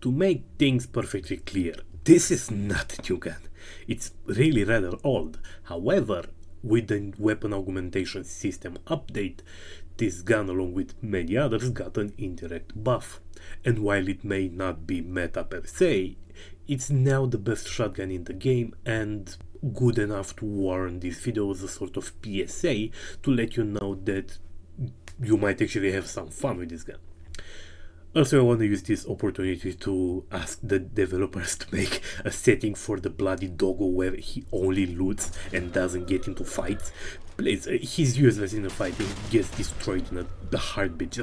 To make things perfectly clear, this is not a new gun. It's really rather old. However, with the Weapon Augmentation system update, this gun, along with many others, got an indirect buff. And while it may not be meta per se, it's now the best shotgun in the game and good enough to warrant this video as a sort of PSA to let you know that you might actually have some fun with this gun. Also, I want to use this opportunity to ask the developers to make a setting for the bloody doggo where he only loots and doesn't get into fights. Please, he's useless in a fight and gets destroyed in a heartbeat.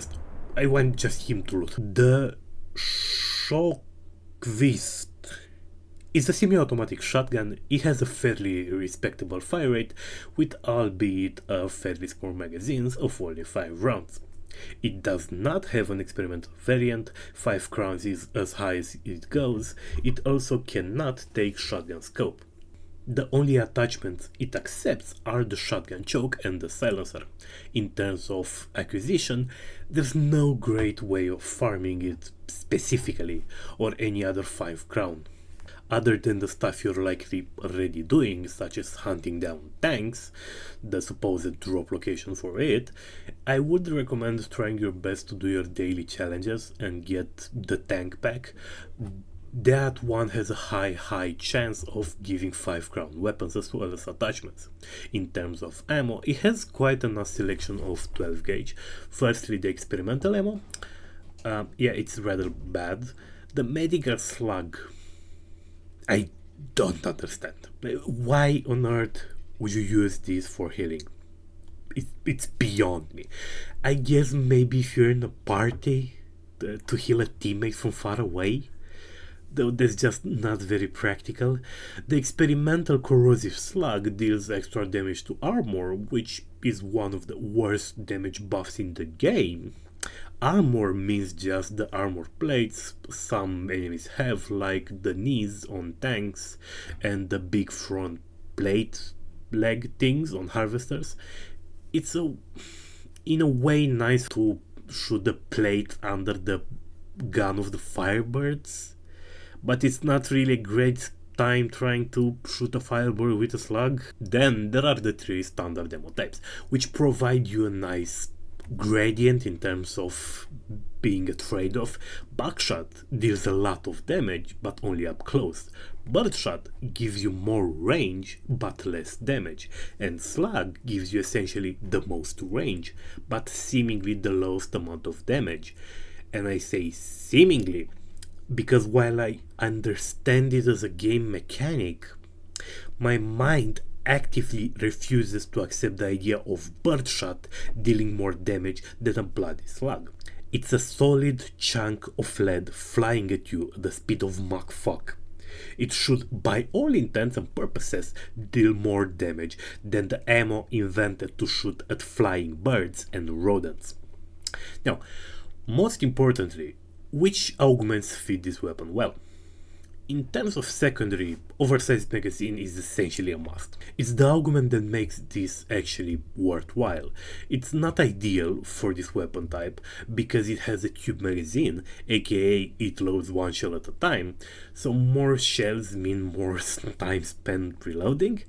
I want just him to loot. The Sjoqvist is a semi-automatic shotgun. It has a fairly respectable fire rate, with albeit a fairly small magazines of only 5 rounds. It does not have an experimental variant, 5 crowns is as high as it goes. It also cannot take shotgun scope. The only attachments it accepts are the shotgun choke and the silencer. In terms of acquisition, there's no great way of farming it specifically, or any other 5 crown. Other than the stuff you're likely already doing, such as hunting down tanks, the supposed drop location for it, I would recommend trying your best to do your daily challenges and get the tank pack. That one has a high chance of giving 5 crown weapons as well as attachments. In terms of ammo, it has quite a nice selection of 12 gauge. Firstly, the experimental ammo. It's rather bad. The medical slug, I don't understand. Why on earth would you use this for healing? It's beyond me. I guess maybe if you're in a party to heal a teammate from far away, though that's just not very practical. The experimental corrosive slug deals extra damage to armor, which is one of the worst damage buffs in the game. Armor means just the armor plates some enemies have, like the knees on tanks and the big front plate leg things on harvesters. It's in a way nice to shoot the plate under the gun of the firebirds, but it's not really a great time trying to shoot a firebird with a slug. Then there are the 3 standard ammo types, which provide you a nice gradient in terms of being a trade-off. Buckshot deals a lot of damage, but only up close. Birdshot gives you more range, but less damage. And Slug gives you essentially the most range, but seemingly the lowest amount of damage. And I say seemingly, because while I understand it as a game mechanic, my mind actively refuses to accept the idea of birdshot dealing more damage than a bloody slug. It's a solid chunk of lead flying at you at the speed of Mach fuck. It should, by all intents and purposes, deal more damage than the ammo invented to shoot at flying birds and rodents. Now, most importantly, which augments fit this weapon well? In terms of secondary, oversized magazine is essentially a must. It's the augment that makes this actually worthwhile. It's not ideal for this weapon type because it has a tube magazine, aka it loads 1 shell at a time, so more shells mean more time spent reloading,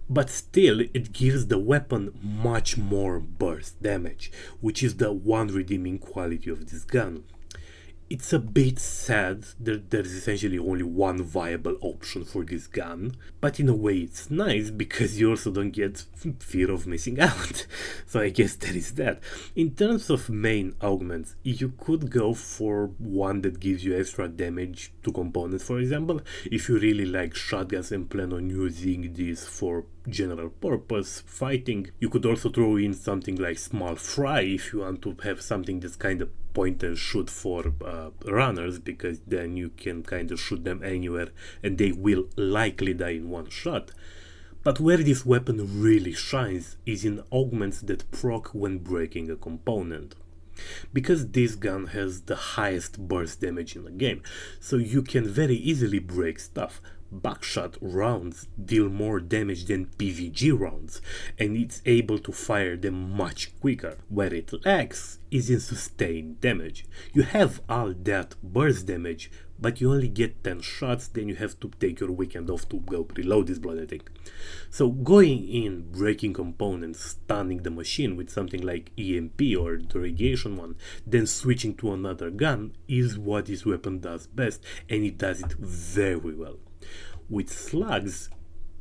but still it gives the weapon much more burst damage, which is the one redeeming quality of this gun. It's a bit sad that there's essentially only one viable option for this gun, but in a way it's nice because you also don't get fear of missing out. So I guess there is that. In terms of main augments, you could go for one that gives you extra damage to components, for example. If you really like shotguns and plan on using this for general purpose fighting, you could also throw in something like small fry if you want to have something that's kind of point and shoot for runners, because then you can kind of shoot them anywhere and they will likely die in one shot. But where this weapon really shines is in augments that proc when breaking a component. Because this gun has the highest burst damage in the game, so you can very easily break stuff, buckshot rounds deal more damage than PVG rounds, and it's able to fire them much quicker. Where it lacks is in sustained damage. You have all that burst damage, but you only get 10 shots, then you have to take your weekend off to go reload this bloody thing. So going in, breaking components, stunning the machine with something like EMP or the radiation one, then switching to another gun is what this weapon does best, and it does it very well. With slugs,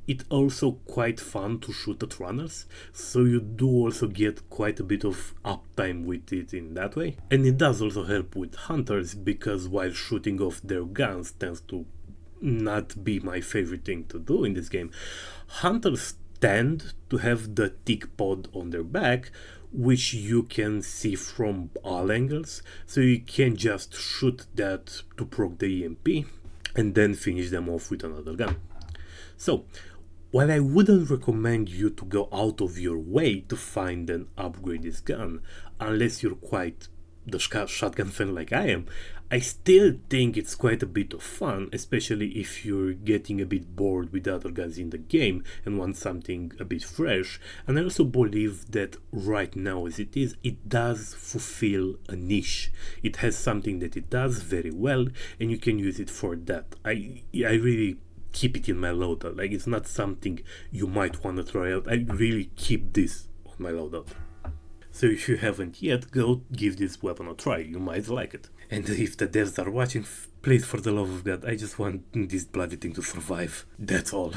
it's also quite fun to shoot at runners, so you do also get quite a bit of uptime with it in that way. And it does also help with hunters, because while shooting off their guns tends to not be my favorite thing to do in this game, hunters tend to have the tick pod on their back, which you can see from all angles, so you can just shoot that to proc the EMP and then finish them off with another gun. So, while I wouldn't recommend you to go out of your way to find and upgrade this gun, unless you're quite the shotgun fan like I am, I still think it's quite a bit of fun, especially if you're getting a bit bored with other guns in the game and want something a bit fresh. And I also believe that right now as it is, it does fulfill a niche. It has something that it does very well, and you can use it for that. I really keep it in my loadout. Like, it's not something you might want to try out. I really keep this on my loadout. So if you haven't yet, go give this weapon a try, you might like it. And if the devs are watching, please, for the love of God, I just want this bloody thing to survive. That's all.